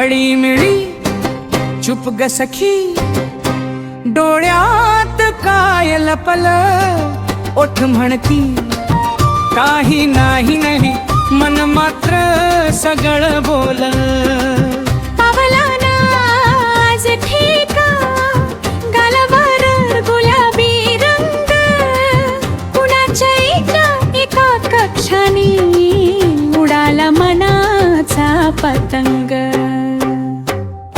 अळीमिळी चुप ग सखी, डोळ्यात काय लपल, ओठ म्हणती काही नाही नाही, मन मात्र सगळं बोल. पावला ना आज ठेका, गालावर गुलाबी रंग, कुणाच्या एका कक्षाने उडाला मनाचा पतंग.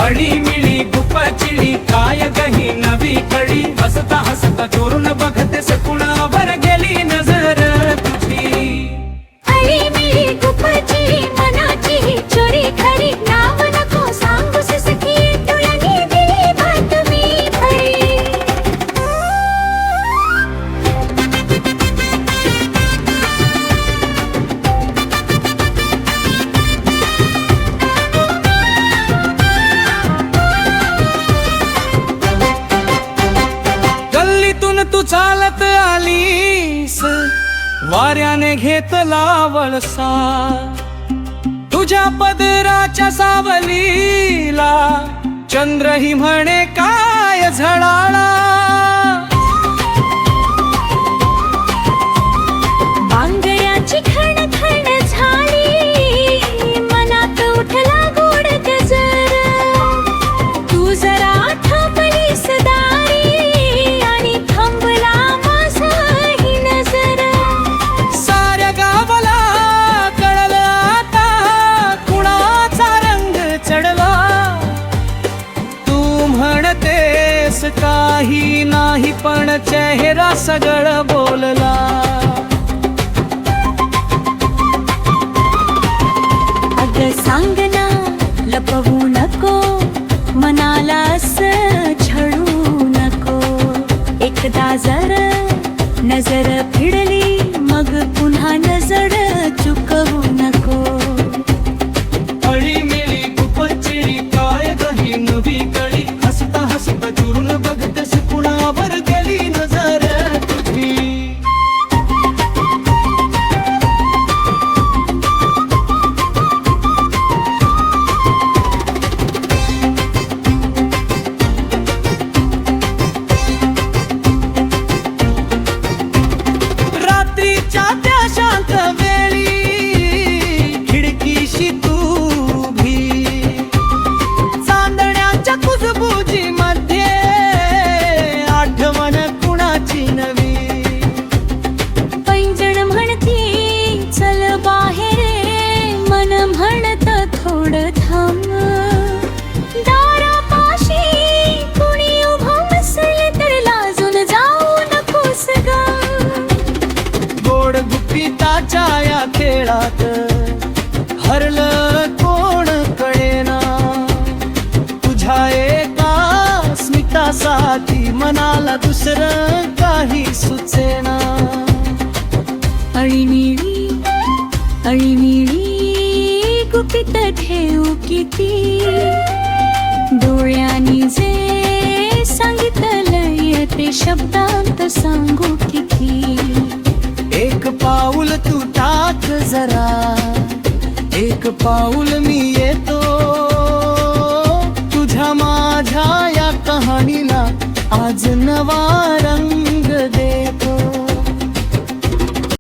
अळीमिळी गुपचिली काय गही नवी कडी, हसता हसता चोरून बघते सकुणावर गेली नजर तुझी. अळीमिळी गुपचिली मनाची चोरी खरी, नाव नको सांगूस सखी, डोळ्याने दिली बातमी खरी. तू चालत आलीस, वाऱ्याने घेतला वळसा, तुझ्या पदराच्या सावलीला चंद्रही म्हणे काय झळाळा. बांगड्याची खण खण झाली, मनात उठला गोड गजर, तू जरा थांबलीस दारी, आणि थांबला माझाही नजर. साऱ्या गावाला कळलं आता कुणाचा रंग चढला, तू म्हणतेस काही नाही पण चेहरा सगळं बोलला. अग सांग ना लपवू नको, मनाला असं छळू नको, एकदा जर नजर फिरली मग पुन्हा नजर चुकवू नको. अळीमिळी गुपचिली काय गही नवी कळी, हसता हसता चुरून बघतेस कुणावर गेली नजर तुझी. रात्रीच्या त्या शांत वेळी खिडकीशी तू उभी, चांदण्याच्या कुजबुजी मध्ये आठवण कुणाची नवी. पैंजण म्हणती चल बाहेर, मन म्हणत थोडं थांब, दारापाशी कुणी उभं नसेल तर लाजून जाऊ नकोस ग. गोड गुपिताच्या या खेळात हरलं कोण कळेना, तुझ्या एका स्मितासाठी मनाला दुसरं काही सुचेना. अळीमिळी अळीमिळी गुपित ठेवू किती, डोळ्यांनी जे सांगितलंय ते शब्दांत सांगू किती. एक पाऊल तू टाक जरा, एक पाऊल मी येतो, तुझ्या माझ्या या कहाणीला आज नवा